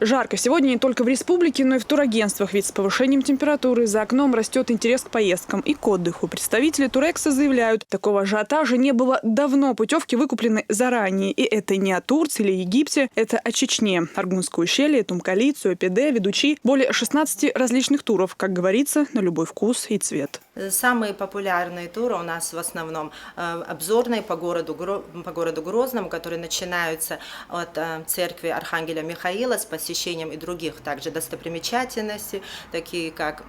Жарко сегодня не только в республике, но и в турагентствах, ведь с повышением температуры за окном растет интерес к поездкам и к отдыху. Представители Турекса заявляют, такого ажиотажа не было давно. Путевки выкуплены заранее. И это не о Турции или Египте, это о Чечне. Аргунское ущелье, Тумкали, Цуэпиде, Ведучи. Более 16 различных туров, как говорится, на любой вкус и цвет. Самые популярные туры у нас в основном обзорные по городу Грозному, которые начинаются от церкви Архангеля Михаила с посещением и других также достопримечательностей, такие как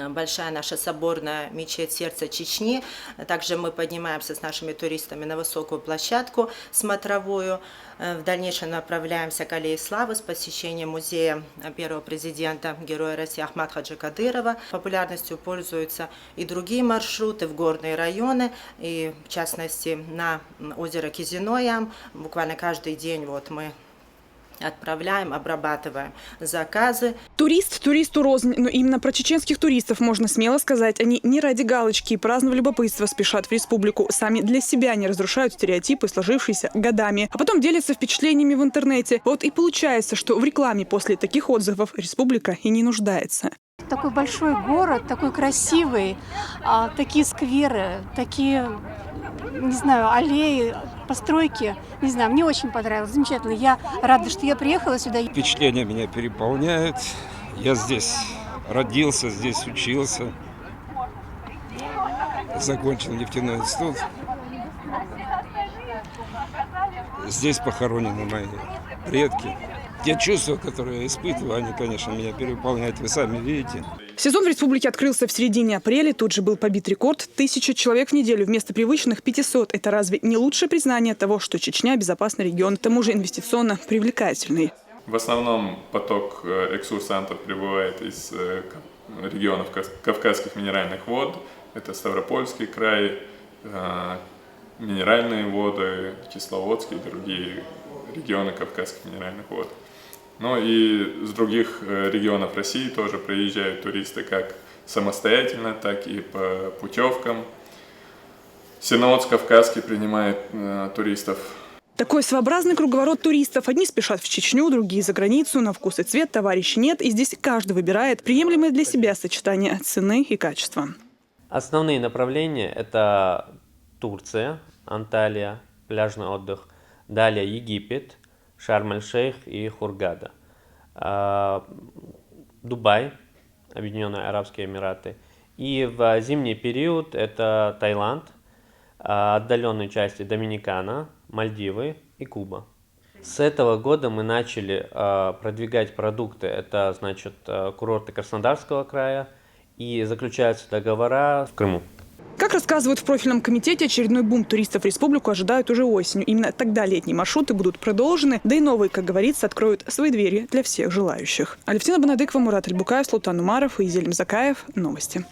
большая наша соборная мечеть сердца Чечни. Также мы поднимаемся с нашими туристами на высокую площадку смотровую. В дальнейшем направляемся к Аллее Славы с посещением музея первого президента, героя России Ахмада Хаджи Кадырова. Популярностью пользуются и другие маршруты в горные районы, и в частности на озеро Кизиноям. Буквально каждый день мы отправляем, обрабатываем заказы. Турист туристу рознь, но именно про чеченских туристов можно смело сказать. Они не ради галочки и праздного любопытства спешат в республику. Сами для себя не разрушают стереотипы, сложившиеся годами. А потом делятся впечатлениями в интернете. Вот и получается, что в рекламе после таких отзывов республика и не нуждается. Такой большой город, такой красивый, такие скверы, такие, не знаю, аллеи, постройки. Не знаю, мне очень понравилось, замечательно. Я рада, что я приехала сюда. Впечатления меня переполняют. Я здесь родился, здесь учился. Закончил нефтяной институт. Здесь похоронены мои предки. Те чувства, которые я испытываю, они, конечно, меня переполняют. Вы сами видите. Сезон в республике открылся в середине апреля. Тут же был побит рекорд – 1000 человек в неделю вместо привычных 500. Это разве не лучшее признание того, что Чечня – безопасный регион, к тому же инвестиционно привлекательный? В основном поток экскурсантов прибывает из регионов Кавказских минеральных вод. Это Ставропольский край, минеральные воды, Кисловодский и другие регионы Кавказских минеральных вод. Но и с других регионов России тоже приезжают туристы как самостоятельно, так и по путевкам. Синод Кавказский принимает туристов. Такой своеобразный круговорот туристов. Одни спешат в Чечню, другие за границу. На вкус и цвет товарищей нет. И здесь каждый выбирает приемлемое для себя сочетание цены и качества. Основные направления – это Турция, Анталия, пляжный отдых. Далее Египет, Шарм-эль-Шейх и Хургада. Дубай, Объединенные Арабские Эмираты. И в зимний период это Таиланд, отдаленные части Доминикана, Мальдивы и Куба. С этого года мы начали продвигать продукты. Это, значит, курорты Краснодарского края, и заключаются договора в Крыму. Как рассказывают в профильном комитете, очередной бум туристов в республику ожидают уже осенью. Именно тогда летние маршруты будут продолжены, да и новые, как говорится, откроют свои двери для всех желающих. Алевтина Бонадыкова, Мурат Альбукаев, Султан Умаров и Изель Мзакаев. Новости.